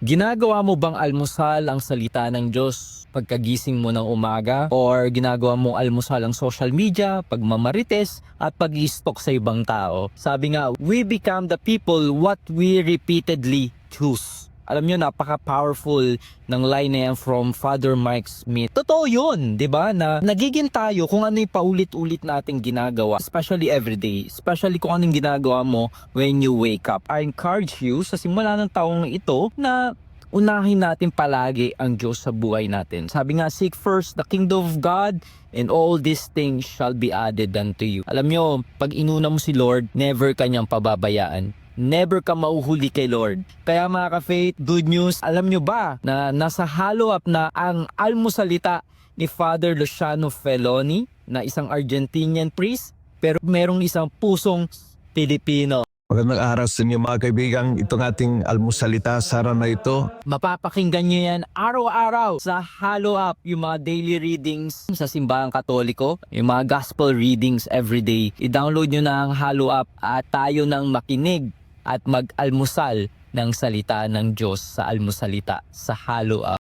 Ginagawa mo bang almusal ang salita ng Diyos pagkagising mo ng umaga? Or ginagawa mong almusal ang social media, pagmamarites, at pag-i-stalk sa ibang tao? Sabi nga, we become the people what we repeatedly choose. Alam nyo, napaka-powerful ng line na yan from Father Mike Smith. Totoo yun, di ba? Na nagiging tayo kung ano yung paulit-ulit nating ginagawa, especially everyday, especially kung anong ginagawa mo when you wake up. I encourage you sa simula ng taong ito na unahin natin palagi ang Diyos sa buhay natin. Sabi nga, seek first the kingdom of God and all these things shall be added unto you. Alam nyo, pag inuna mo si Lord, never kanyang pababayaan. Never ka mauhuli kay Lord. Kaya mga ka-faith, good news, alam nyo ba na nasa follow up na ang almusalita ni Father Luciano Feloni na isang Argentinian priest, pero merong isang pusong Pilipino. Magandang araw sa inyo mga kaibigan. Itong ating almusalita sa araw na ito. Mapapakinggan nyo yan araw-araw sa Follow Up, yung mga daily readings sa simbahang katoliko, yung mga gospel readings everyday. I-download nyo na ang Follow Up at tayo nang makinig at mag-almusal ng salita ng Diyos sa almusalita sa Follow Up.